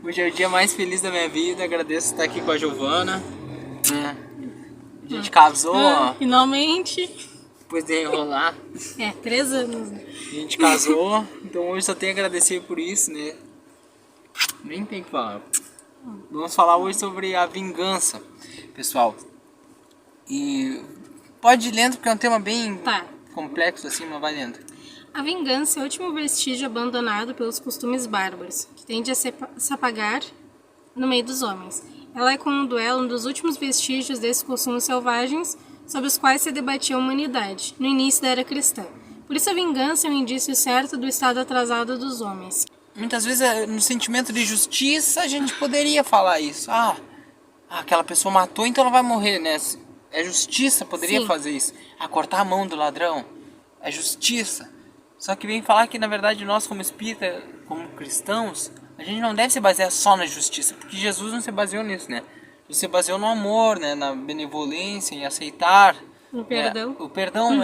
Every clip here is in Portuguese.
Hoje é o dia mais feliz da minha vida, agradeço estar aqui com a Giovana. A gente casou, ó, Finalmente. depois de enrolar. 3 anos. A gente casou, então hoje só tenho a agradecer por isso, né? Nem tem o que falar. Vamos falar hoje sobre a vingança, pessoal. E pode ir lendo, porque é um tema bem complexo assim, mas vai lendo. A vingança é o último vestígio abandonado pelos costumes bárbaros, que tende a se apagar no meio dos homens. Ela é, como o duelo, um dos últimos vestígios desses costumes selvagens sobre os quais se debatia a humanidade, no início da era cristã. Por isso a vingança é um indício certo do estado atrasado dos homens. Muitas vezes, no sentimento de justiça, a gente poderia falar isso. Aquela pessoa matou, então ela vai morrer, né? É justiça, poderia fazer isso. Cortar a mão do ladrão, é justiça. Só que vem falar que, na verdade, nós como espírita, como cristãos, a gente não deve se basear só na justiça, porque Jesus não se baseou nisso, né? Ele se baseou no amor, né? Na benevolência, em aceitar. No perdão. O perdão,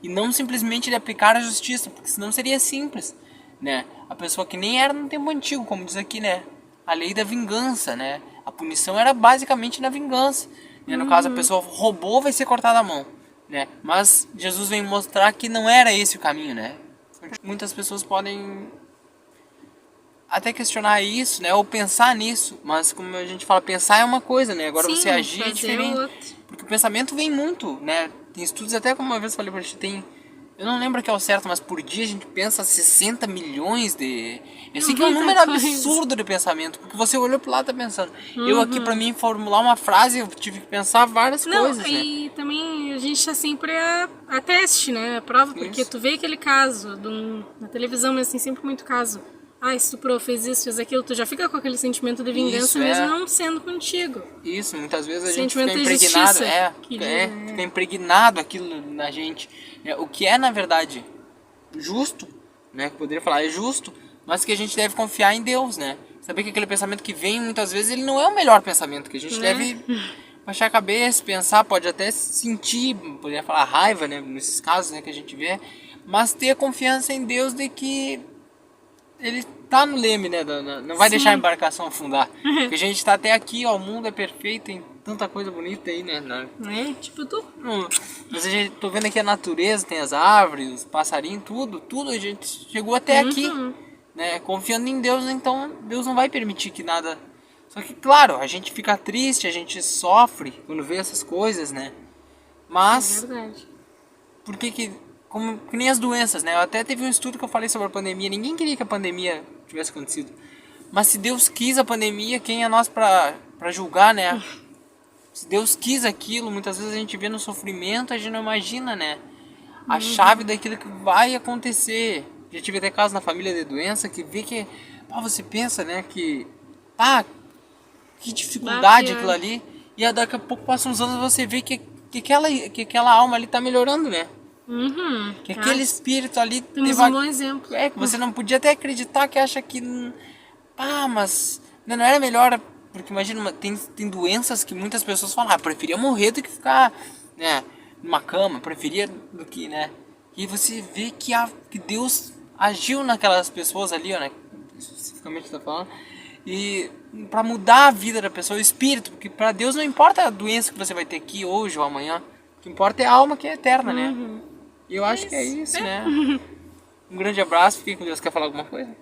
E não simplesmente de aplicar a justiça, porque senão seria simples, né? A pessoa que nem era no tempo antigo, como diz aqui, né? A lei da vingança, né? A punição era basicamente na vingança. Né? No caso, a pessoa roubou, vai ser cortada a mão. Né? Mas Jesus vem mostrar que não era esse o caminho, né? Muitas pessoas podem até questionar isso, né? Ou pensar nisso. Mas como a gente fala, pensar é uma coisa, né? Agora você agir é diferente. Porque o pensamento vem muito, né? Tem estudos, até como uma vez eu falei pra gente, eu não lembro que é o certo, mas por dia a gente pensa 60 milhões de... Eu sei que é um número absurdo de pensamento, porque você olhou pro lado e tá pensando. Eu aqui, pra mim, formular uma frase, eu tive que pensar várias coisas, né? E também a gente tá sempre a teste, né? A prova, porque tu vê aquele caso na televisão, mas assim, sempre muito caso. Estuprou, fez isso, fez aquilo, tu já fica com aquele sentimento de vingança mesmo não sendo contigo. Isso, muitas vezes a gente fica impregnado, fica impregnado aquilo na gente. O que é, na verdade, justo, né? Que poderia falar, é justo, mas que a gente deve confiar em Deus, né? Saber que aquele pensamento que vem, muitas vezes, ele não é o melhor pensamento, que a gente deve baixar a cabeça, pensar, pode até sentir, poderia falar raiva, né? Nesses casos, né, que a gente vê, mas ter a confiança em Deus de que ele tá no leme, né? Não vai deixar a embarcação afundar. Porque a gente tá até aqui, ó, o mundo é perfeito, tem tanta coisa bonita aí, né? Tipo tu. Mas a gente, tô vendo aqui a natureza, tem as árvores, os passarinhos, tudo, a gente chegou até aqui, né? Confiando em Deus, então Deus não vai permitir que nada... Só que, claro, a gente fica triste, a gente sofre quando vê essas coisas, né? Mas... É verdade. Por que nem as doenças, né? Eu até teve um estudo que eu falei sobre a pandemia. Ninguém queria que a pandemia tivesse acontecido. Mas se Deus quis a pandemia, quem é nós pra julgar, né? Se Deus quis aquilo, muitas vezes a gente vê no sofrimento, a gente não imagina, né? A chave daquilo que vai acontecer. Já tive até casos na família de doença que vê que... você pensa, né? Que dificuldade aquilo ali. E daqui a pouco passa uns anos você vê que aquela alma ali tá melhorando, né? Que aquele espírito ali... Temos um bom exemplo. Que você não podia até acreditar, que acha que... mas não era melhor... Porque imagina, tem doenças que muitas pessoas falam, preferia morrer do que ficar, né, numa cama, preferia do que, né? E você vê que Deus agiu naquelas pessoas ali, ó, né? Especificamente tá falando. E pra mudar a vida da pessoa, o espírito, porque pra Deus não importa a doença que você vai ter aqui hoje ou amanhã. O que importa é a alma, que é eterna, né? E eu acho que é isso, né? Um grande abraço, fiquem com Deus. Quer falar alguma coisa?